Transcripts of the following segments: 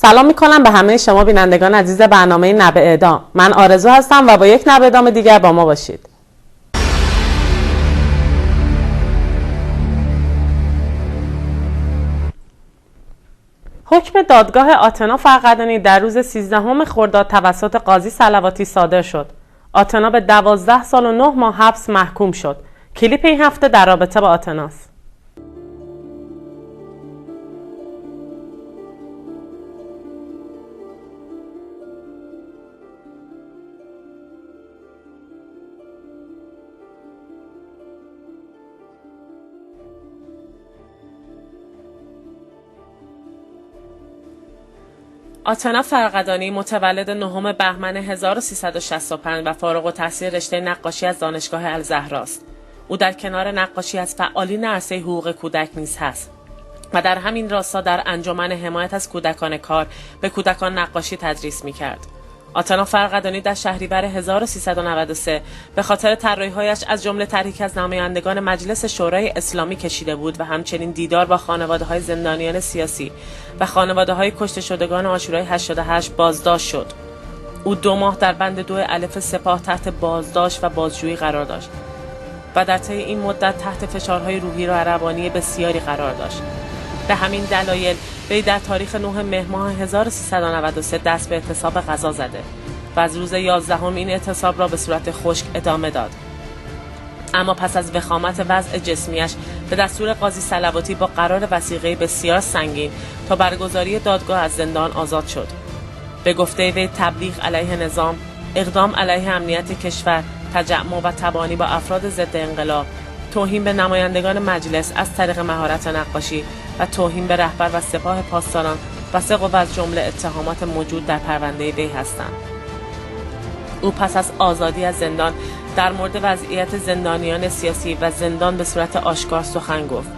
سلام میکنم به همه شما بینندگان عزیز برنامه نبع اعدام. من آرزو هستم و با یک نبع اعدام دیگر با ما باشید. حکم دادگاه آتنا فرقدانی در روز 13 خرداد توسط قاضی صلواتی صادر شد. آتنا به 12 سال و 9 ماه حبس محکوم شد. کلیپ این هفته در رابطه با آتناست. آتنا فرقدانی متولد 9 بهمن 1365 و فارغ التحصیل رشته نقاشی از دانشگاه الزهرا است. او در کنار نقاشی از فعالین عرصه حقوق کودک نیز هست و در همین راستا در انجمن حمایت از کودکان کار به کودکان نقاشی تدریس می‌کرد. آتنا فرقدانی در شهریور 1393 به خاطر طراحی‌هایش از جمله تحریک از نمایندگان مجلس شورای اسلامی کشیده بود و همچنین دیدار با خانواده‌های زندانیان سیاسی و خانواده‌های کشته شدگان عاشورای 88 بازداشت شد. او 2 ماه در بند 2 الف سپاه تحت بازداشت و بازجویی قرار داشت و در طی این مدت تحت فشارهای روحی و روانی بسیاری قرار داشت. به همین دلایل وی در تاریخ 9 مهر ماه 1393 دست به اعتصاب غذا زده و از روز 11 این اعتصاب را به صورت خشک ادامه داد. اما پس از وخامت وضع جسمیش به دستور قاضی صلواتی با قرار وثیقه بسیار سنگین تا برگزاری دادگاه از زندان آزاد شد. به گفته وی تبلیغ علیه نظام، اقدام علیه امنیت کشور، تجمع و تبانی با افراد ضد انقلاب، توهین به نمایندگان مجلس از طریق مهارت نقاشی و توهین به رهبر و سپاه پاسداران و سه از جمله اتهامات موجود در پرونده وی هستند. او پس از آزادی از زندان در مورد وضعیت زندانیان سیاسی و زندان به صورت آشکار سخن گفت.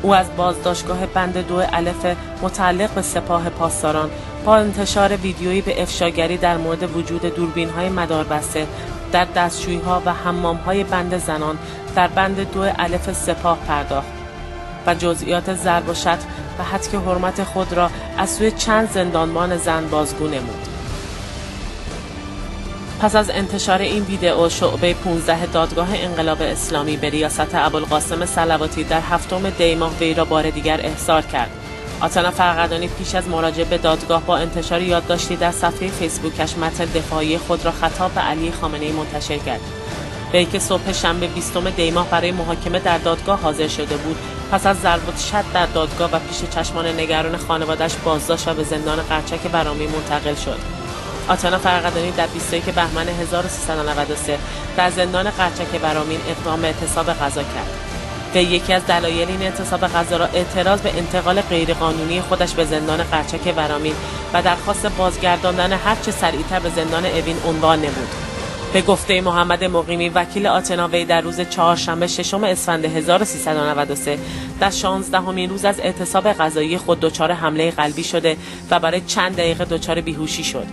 او از بازداشتگاه بند 2 الف متعلق به سپاه پاسداران با انتشار ویدیویی به افشاگری در مورد وجود دوربین‌های مداربسته در دستشویی‌ها و حمام‌های بند زنان در بند 2 الف سپاه پرداخت و جزئیات ضرب و شتم و هتک حرمت خود را از سوی چند زندانبان زن بازگو نمود. پس از انتشار این ویدئو، شعبه 15 دادگاه انقلاب اسلامی به ریاست ابوالقاسم صلواتی در 7 دی ماه وی را بار دیگر احضار کرد. آتنا فرقدانی پیش از مراجعه به دادگاه با انتشار یادداشتی در صفحه فیسبوکش متن دفاعی خود را خطاب به علی خامنه‌ای منتشر کرد. وی که صبح شنبه 20 دی ماه برای محاکمه در دادگاه حاضر شده بود، پس از ضرب و شتم در دادگاه و پیش چشمان نگران خانواده‌اش بازداشت و به زندان قرچک برامی منتقل شد. آتنا فرقدانی در 21 بهمن 1393 در زندان قرچک برامین اقدام به اعتصاب غذا کرد. وی یکی از دلایل این اعتصاب غذا را اعتراض به انتقال غیرقانونی خودش به زندان قرچک برامین و درخواست بازگرداندن هرچه سریعتر به زندان اوین عنوان نمود. به گفته محمد مقیمی وکیل آتنا، وی در روز چهارشنبه 6 اسفند 1393 در 16مین روز از اعتصاب غذایی خود دچار حمله قلبی شده و برای چند دقیقه دچار بیهوشی شد.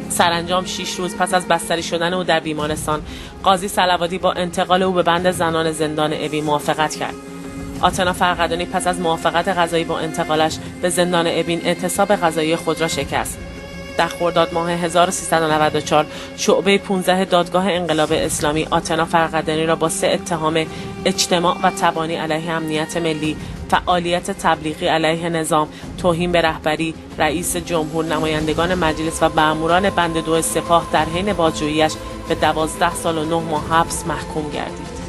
سرانجام 6 روز پس از بستری شدن او در بیمارستان، قاضی صلواتی با انتقال او به بند زنان زندان اوین موافقت کرد. آتنا فرقدانی پس از موافقت قضایی با انتقالش به زندان اوین اعتصاب غذایی خود را شکست. در خرداد ماه 1394 شعبه 15 دادگاه انقلاب اسلامی آتنا فرقدانی را با 3 اتهام اجتماع و تبانی علیه امنیت ملی، فعالیت تبلیغی علیه نظام، توهین به رهبری، رئیس جمهور، نمایندگان مجلس و مأموران بند 2 سپاه در حین بازجویی‌اش به 12 سال و 9 ماه حبس محکوم گردید.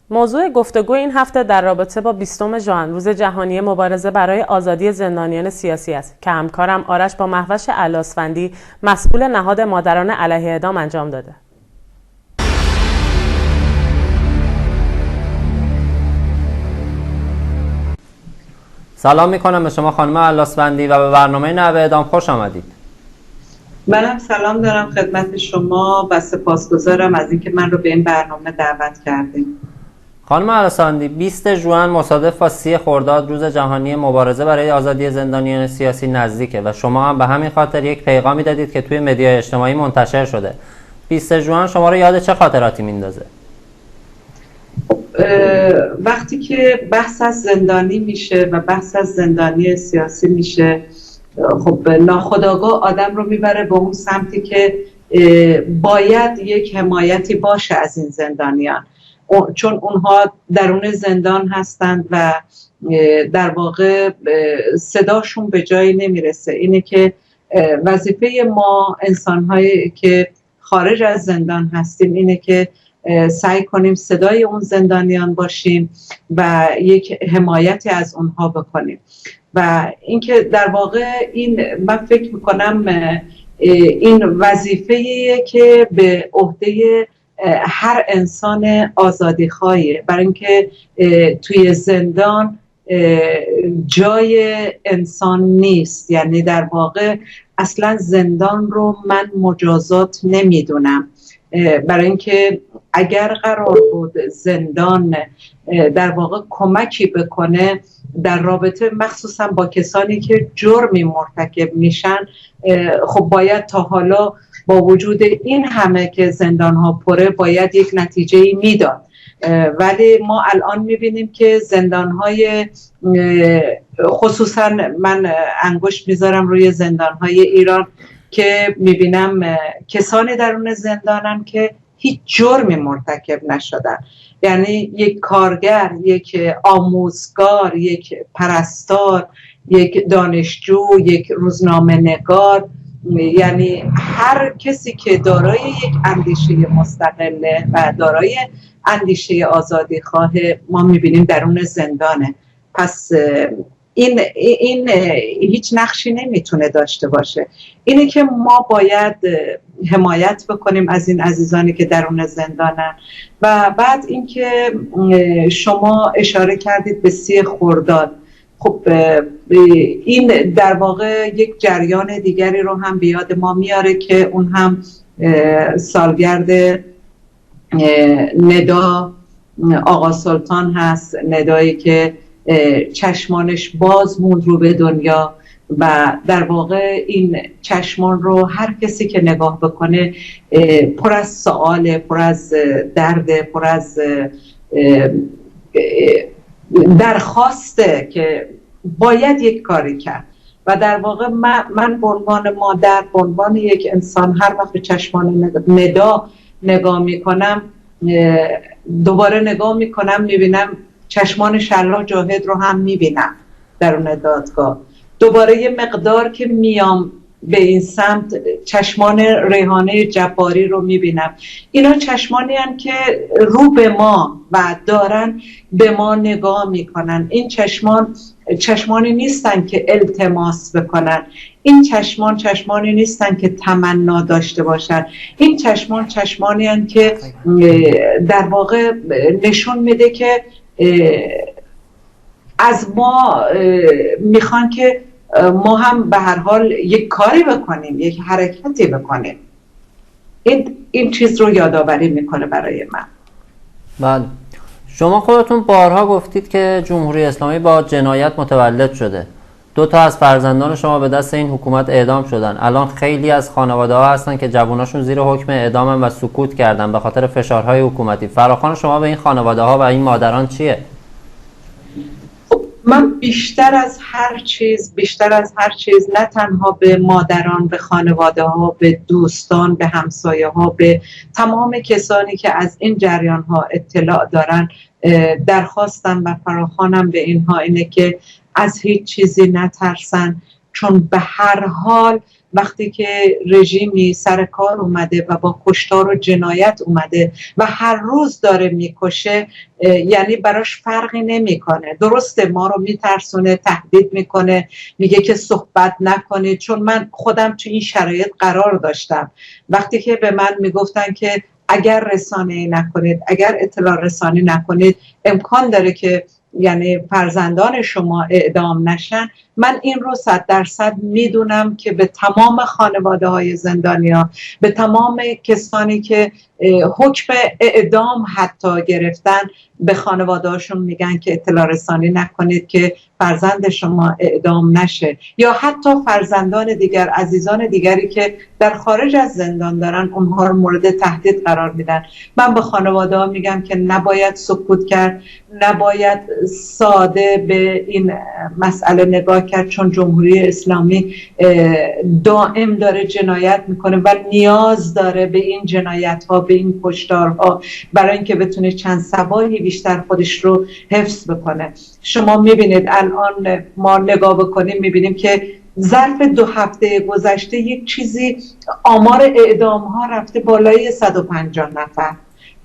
موضوع گفتگو این هفته در رابطه با 20 ژوئن روز جهانی مبارزه برای آزادی زندانیان سیاسی است که همکارم آرش با مهوش علاسفندی مسئول نهاد مادران علیه اعدام انجام داده. سلام میکنم به شما خانم علاسفندی و به برنامه نوع اعدام خوش آمدید. منم سلام دارم خدمت شما و سپاسگزارم از اینکه من رو به این برنامه دعوت کردیم. خانم علاسفندی، 20 ژوئن مصادف با 30 خرداد روز جهانی مبارزه برای آزادی زندانیان سیاسی نزدیکه و شما هم به همین خاطر یک پیغامی دادید که توی مدیای اجتماعی منتشر شده. 20 ژوئن شما رو یاد چه خاطراتی میندازه؟ وقتی که بحث از زندانی میشه و بحث از زندانی سیاسی میشه، خب ناخودآگاه آدم رو میبره به اون سمتی که باید یک حمایتی باشه از این زندانیان، چون اونها درون زندان هستند و در واقع صداشون به جایی نمیرسه. اینه که وظیفه ما انسان‌هایی که خارج از زندان هستیم اینه که سعی کنیم صدای اون زندانیان باشیم و یک حمایتی از اونها بکنیم. و اینکه در واقع این من فکر میکنم این وظیفه‌ایه که به عهده هر انسان آزادیخواهه، برای اینکه توی زندان جای انسان نیست. یعنی در واقع اصلا زندان رو من مجازات نمیدونم، برای اینکه اگر قرار بود زندان در واقع کمکی بکنه در رابطه مخصوصا با کسانی که جرمی مرتکب میشن، خب باید تا حالا با وجود این همه که زندان ها پره باید یک نتیجه‌ای میداد. ولی ما الان میبینیم که زندان های، خصوصا من انگشت میذارم روی زندان های ایران که میبینم کسانی درون زندانن که هیچ جرمی مرتکب نشدن. یعنی یک کارگر، یک آموزگار، یک پرستار، یک دانشجو، یک روزنامه نگار، یعنی هر کسی که دارای یک اندیشه مستقله و دارای اندیشه آزادی خواه ما میبینیم درون زندانه. پس این هیچ نقشی نمیتونه داشته باشه. اینه که ما باید حمایت بکنیم از این عزیزانی که درون زندانن. و بعد اینکه شما اشاره کردید به 30 خرداد، خب این در واقع یک جریان دیگری رو هم به یاد ما میاره که اون هم سالگرد ندا آقا سلطان هست، ندایی که چشمانش باز موند رو به دنیا و در واقع این چشمان رو هر کسی که نگاه بکنه پر از سؤال، پر از درد، پر از درخواسته که باید یک کاری کرد. و در واقع من به عنوان مادر، به عنوان یک انسان، هر وقت به چشمان ندا نگاه میکنم، دوباره نگاه میکنم میبینم چشمان شلاق جاهد رو هم میبینم درون دادگاه. دوباره یه مقدار که میام به این سمت چشمان ریحانه جباری رو میبینم. اینا چشمانی هستند که رو به ما و دارن به ما نگاه میکنن. این چشمانی نیستن که التماس بکنن. این چشمانی نیستن که تمنا داشته باشن. این چشمانی هستند که در واقع نشون میده که از ما میخوان که ما هم به هر حال یک کاری بکنیم، یک حرکتی بکنیم. این چیز رو یادآوری میکنه برای من. بله، شما خودتون بارها گفتید که جمهوری اسلامی با جنایت متولد شده. 2 از فرزندان شما به دست این حکومت اعدام شدن. الان خیلی از خانواده ها هستن که جواناشون زیر حکم اعدامن و سکوت کردن به خاطر فشارهای حکومتی. فراخوان شما به این خانواده ها و این مادران چیه؟ من بیشتر از هر چیز نه تنها به مادران، به خانواده ها، به دوستان، به همسایه ها، به تمام کسانی که از این جریان ها اطلاع دارن درخواستم و فراخوانم به اینها اینه که از هیچ چیزی نترسن، چون به هر حال وقتی که رژیمی سر کار اومده و با کشتار و جنایت اومده و هر روز داره میکشه، یعنی براش فرقی نمیکنه. درسته ما رو میترسونه، تهدید میکنه، میگه که صحبت نکنید. چون من خودم تو این شرایط قرار داشتم، وقتی که به من میگفتن که اگر رسانه‌ای نکنید، اگر اطلاع رسانی نکنید، امکان داره که یعنی فرزندان شما اعدام نشن. من این رو 100% میدونم که به تمام خانواده های زندانیا، به تمام کسانی که حکم اعدام حتی گرفتن، به خانواده هاشون میگن که اطلاع رسانی نکنید که فرزند شما اعدام نشه. یا حتی فرزندان دیگر، عزیزان دیگری که در خارج از زندان دارن، اونها رو مورد تهدید قرار میدن. من به خانواده ها میگم که نباید سکوت کرد، نباید ساده به این مسئله نگاه کرد، چون جمهوری اسلامی دائم داره جنایت میکنه و نیاز داره به این جنایت ها، به این کشتارها، برای اینکه بتونه چند سباهی بیشتر خودش رو حفظ بکنه. شما میبینید الان ما نگاه بکنیم میبینیم که ظرف 2 هفته گذشته یک چیزی، آمار اعدام ها رفته بالای 150 نفر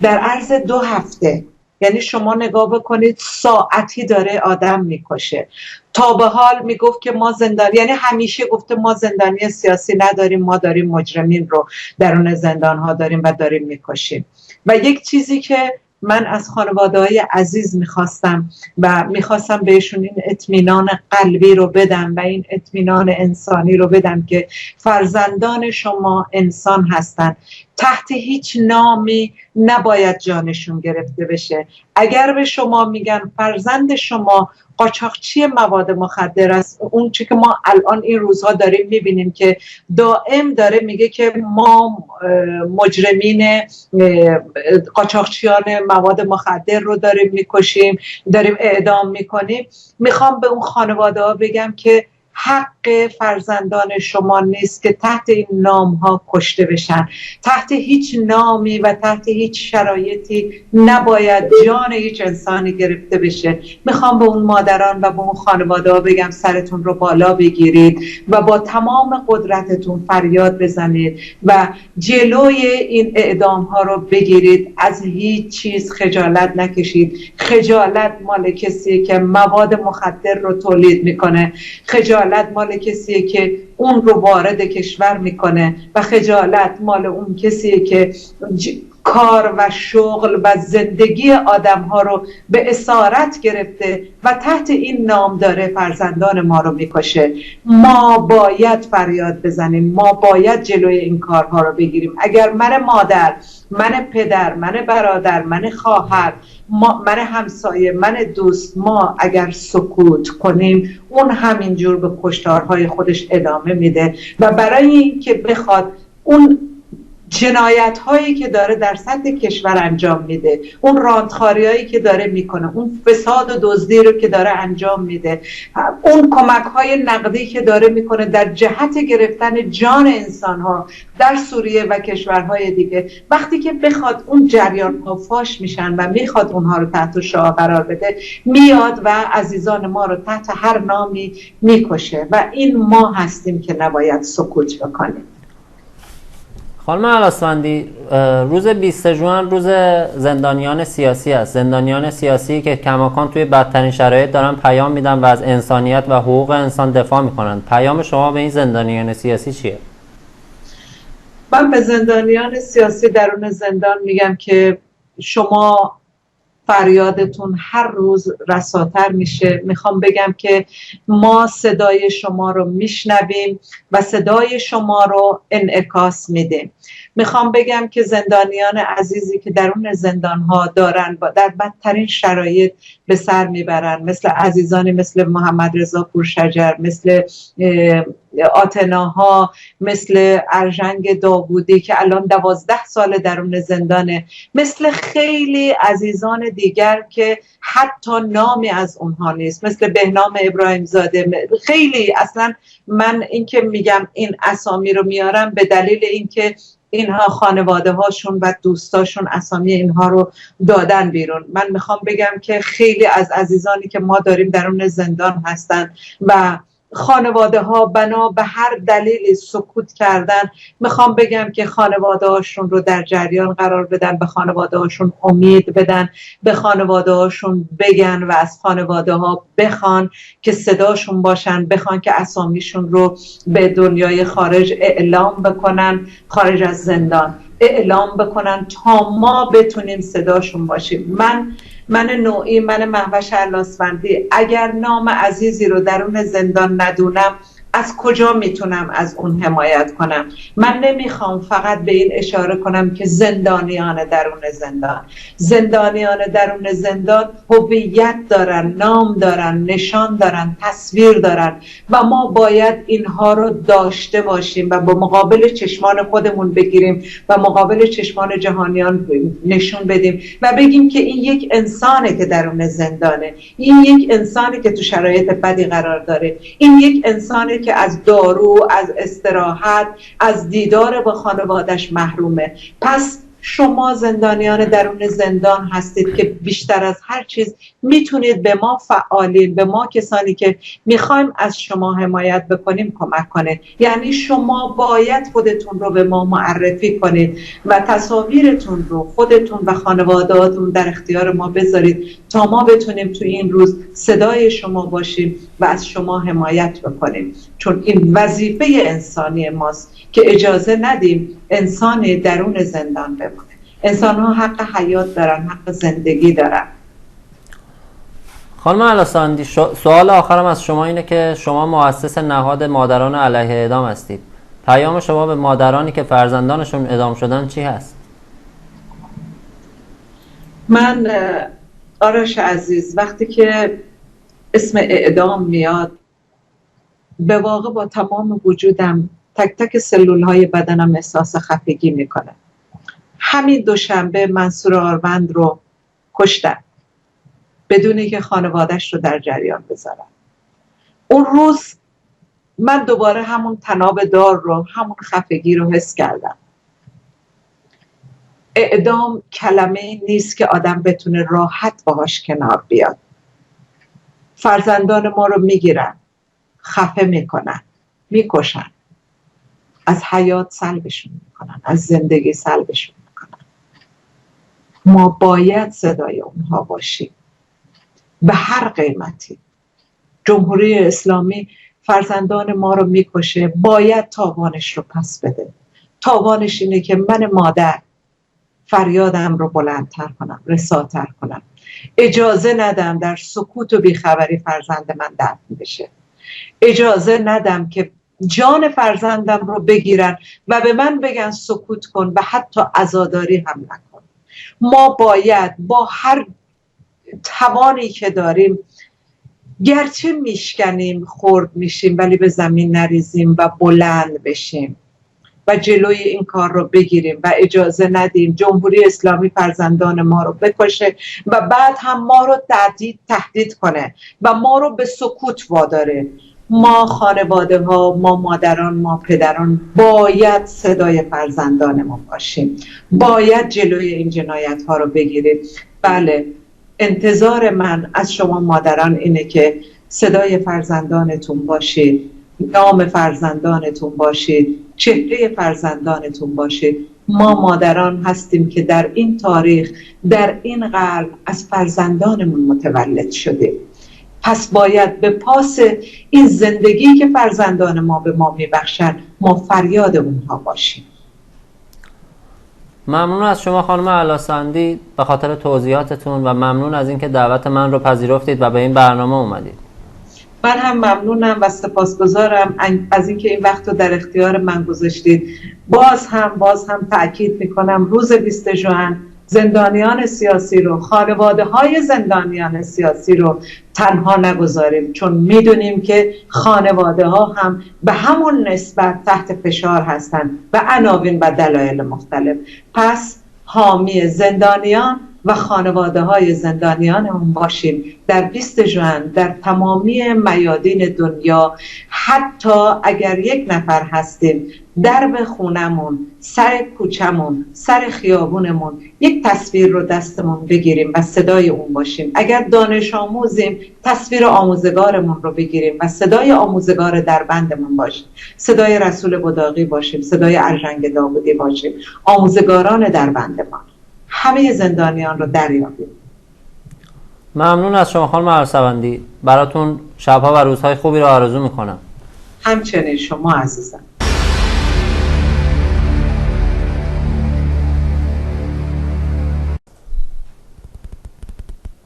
در عرض 2 هفته. یعنی شما نگاه بکنید ساعتی داره آدم میکشه. تا به حال میگفت که ما زندانی، یعنی همیشه گفته ما زندانی سیاسی نداریم، ما داریم مجرمین رو درون زندان ها داریم و داریم میکشیم. و یک چیزی که من از خانواده‌های عزیز میخواستم بهشون این اطمینان قلبی رو بدم و این اطمینان انسانی رو بدم که فرزندان شما انسان هستن، تحت هیچ نامی نباید جانشون گرفته بشه. اگر به شما میگن فرزند شما قاچاقچی مواد مخدر است، اون چی که ما الان این روزها داریم میبینیم که دائم داره میگه که ما مجرمین قاچاقچیان مواد مخدر رو داریم میکشیم، داریم اعدام میکنیم. میخوام به اون خانواده ها بگم که حق فرزندان شما نیست که تحت این نام ها کشته بشن. تحت هیچ نامی و تحت هیچ شرایطی نباید جان هیچ انسانی گرفته بشه. میخوام به اون مادران و به اون خانواده ها بگم سرتون رو بالا بگیرید و با تمام قدرتتون فریاد بزنید و جلوی این اعدام ها رو بگیرید. از هیچ چیز خجالت نکشید. خجالت مال کسیه که مواد مخدر رو تولید میکنه، خجالت مال کسیه که اون رو وارد کشور میکنه و خجالت مال اون کسیه که کار و شغل و زندگی آدم ها رو به اسارت گرفته و تحت این نام داره فرزندان ما رو میکشه. ما باید فریاد بزنیم، ما باید جلوی این کارها رو بگیریم. اگر من مادر، من پدر، من برادر، من خواهر، من همسایه، من دوست، ما اگر سکوت کنیم، اون همینجور به کشتارهای خودش ادامه میده و برای این که بخواد اون جنایت هایی که داره در سطح کشور انجام میده، اون راندخاری هایی که داره میکنه، اون فساد و دزدی رو که داره انجام میده، اون کمک های نقدی که داره میکنه در جهت گرفتن جان انسان ها در سوریه و کشورهای دیگه، وقتی که بخواد اون جریان ها فاش میشن و میخواد اونها رو تحت شعاع قرار بده، میاد و عزیزان ما رو تحت هر نامی میکشه و این ما هستیم که نباید سکوت بکنیم. خانم الاسفندی، روز 20 ژوئن روز زندانیان سیاسی است. زندانیان سیاسی که کماکان توی بدترین شرایط دارن پیام میدن و از انسانیت و حقوق انسان دفاع میکنن. پیام شما به این زندانیان سیاسی چیه؟ من به زندانیان سیاسی درون زندان میگم که شما فریادتون هر روز رساتر میشه. میخوام بگم که ما صدای شما رو میشنویم و صدای شما رو انعکاس میدیم. میخوام بگم که زندانیان عزیزی که درون زندانها دارن در بدترین شرایط به سر میبرن، مثل عزیزانی مثل محمد رضا پورشجر، مثل آتناها، مثل ارژنگ داوودی که الان 12 سال درون زندانه، مثل خیلی عزیزان دیگر که حتی نامی از اونها نیست، مثل بهنام ابراهیم زاده. خیلی اصلا من این که میگم این اسامی رو میارم به دلیل اینکه اینها خانواده هاشون و دوستاشون اسامی اینها رو دادن بیرون. من میخوام بگم که خیلی از عزیزانی که ما داریم درون زندان هستن و خانواده ها بنا به هر دلیلی سکوت کردن. میخوام بگم که خانواده هاشون رو در جریان قرار بدن، به خانواده هاشون امید بدن، به خانواده هاشون بگن و از خانواده ها بخوان که صداشون باشن، بخوان که اسامیشون رو به دنیای خارج اعلام بکنن، خارج از زندان اعلام بکنن تا ما بتونیم صداشون باشیم. من نوعی، من مهوش ارلاسفندی، اگر نام عزیزی رو درون زندان ندونم از کجا میتونم از اون حمایت کنم؟ من نمیخوام فقط به این اشاره کنم که زندانیان درون زندان هویت دارن، نام دارن، نشان دارن، تصویر دارن و ما باید اینها رو داشته باشیم و با مقابل چشمان خودمون بگیریم و مقابل چشمان جهانیان نشون بدیم و بگیم که این یک انسانه که درون زندانه، این یک انسانه که تو شرایط بدی قرار داره، این یک انسانه که از دارو، از استراحت، از دیدار با خانوادش محرومه. پس شما زندانیان درون زندان هستید که بیشتر از هر چیز میتونید به ما فعالین، به ما کسانی که میخوایم از شما حمایت بکنیم کمک کنید. یعنی شما باید خودتون رو به ما معرفی کنید و تصاویرتون رو خودتون و خانواده‌هاتون در اختیار ما بذارید تا ما بتونیم تو این روز صدای شما باشیم و از شما حمایت بکنیم، چون این وظیفه انسانی ماست که اجازه ندیم انسان درون زندان بمونه. انسان ها حق حیات دارن، حق زندگی دارن. خانم ارلاسفندی، سوال آخرم از شما اینه که شما مؤسس نهاد مادران علیه اعدام هستید. پیام شما به مادرانی که فرزندانشون اعدام شدن چی هست؟ من آرش عزیز، وقتی که اسم اعدام میاد به واقع با تمام وجودم، تک تک سلول های بدنم احساس خفگی میکنه. همین دوشنبه منصور آروند رو کشتن بدونی که خانوادهش رو در جریان بذارن. اون روز من دوباره همون تناب دار رو، همون خفگی رو حس کردم. اعدام کلمه نیست که آدم بتونه راحت باهاش کنار بیاد. فرزندان ما رو میگیرن، خفه میکنن، میکشن، از حیات سلبشون میکنن، از زندگی سلبشون میکنن. ما باید صدای اونها باشیم به هر قیمتی. جمهوری اسلامی فرزندان ما رو میکشه، باید تاوانش رو پس بده. تاوانش اینه که من مادر فریادم رو بلندتر کنم، رساتر کنم، اجازه ندم در سکوت و بیخبری فرزند من دفن بشه، اجازه ندم که جان فرزندم رو بگیرن و به من بگن سکوت کن و حتی عزاداری هم نکن. ما باید با هر توانی که داریم، گرچه میشکنیم، خرد میشیم، ولی به زمین نریزیم و بلند بشیم و جلوی این کار رو بگیریم و اجازه ندیم جمهوری اسلامی فرزندان ما رو بکشه و بعد هم ما رو تهدید کنه و ما رو به سکوت واداره. ما خانواده ها، ما مادران، ما پدران باید صدای فرزندانمون باشیم، باید جلوی این جنایت ها رو بگیریم. بله، انتظار من از شما مادران اینه که صدای فرزندانتون باشید، نام فرزندانتون باشید، چهره فرزندانتون باشید. ما مادران هستیم که در این تاریخ، در این قرن از فرزندانمون متولد شدیم. پس باید به پاس این زندگی که فرزندان ما به ما میبخشن ما فریاد اونها باشیم. ممنون از شما خانم ارلاسفندی به خاطر توضیحاتتون و ممنون از اینکه دعوت من رو پذیرفتید و به این برنامه اومدید. من هم ممنونم و سپاسگزارم از اینکه این وقت رو در اختیار من گذاشتید. باز هم تأکید میکنم روز 20 ژوئن زندانیان سیاسی رو، خانواده های زندانیان سیاسی رو تنها نگذاریم، چون میدونیم که خانواده ها هم به همون نسبت تحت فشار هستند و عناوین و دلایل مختلف. پس حامی زندانیان و خانواده های زندانیانمون باشیم در 20 ژوئن در تمامی میادین دنیا. حتی اگر یک نفر هستیم درب خونمون، سر کوچمون، سر خیابونمون یک تصویر رو دستمون بگیریم و صدای اون باشیم. اگر دانش آموزیم تصویر آموزگارمون رو بگیریم و صدای آموزگار دربندمون باشیم، صدای رسول بداقی باشیم، صدای ارژنگ داودی باشیم، آموزگاران دربندمان، همه زندانیان رو دریابیم. ممنون از شما خانم ارسوندی. براتون شبها و روزهای خوبی رو آرزو میکنم. همچنین شما عزیزم.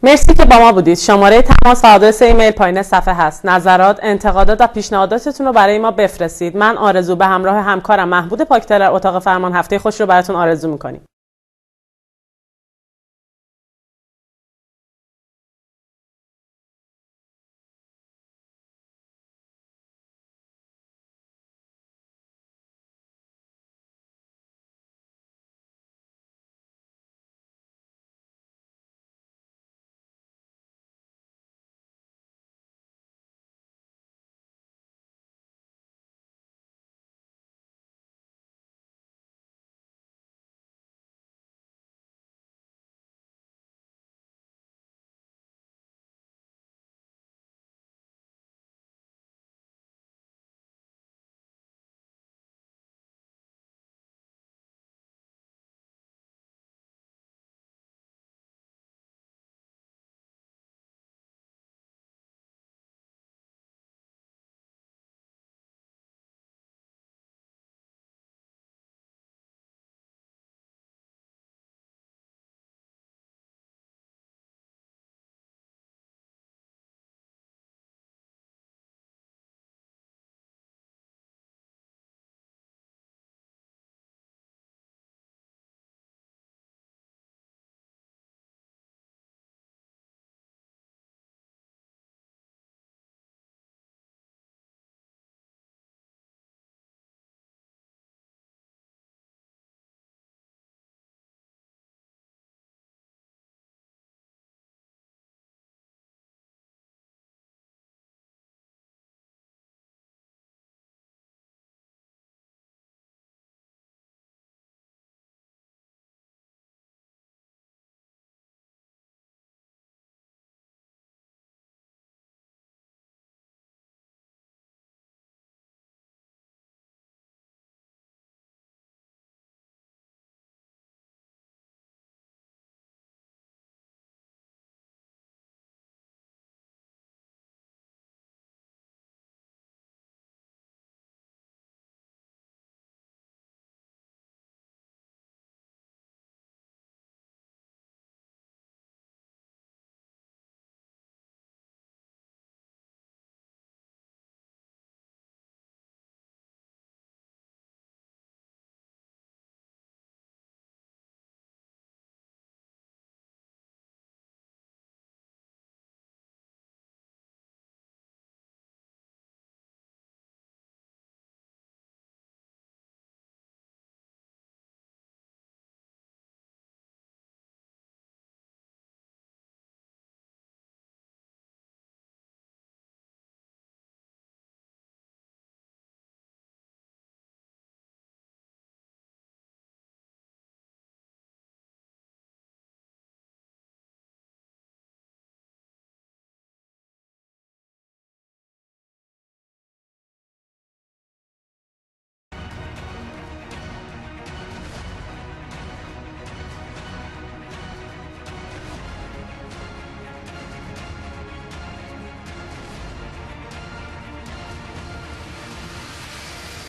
مرسی که با ما بودید. شماره تماس و آدرس ایمیل پایین صفحه هست. نظرات، انتقادات و پیشنهاداتتون رو برای ما بفرستید. من آرزو به همراه همکارم محمود پاکتر اتاق فرمان هفته خوش رو براتون آرزو میکنیم.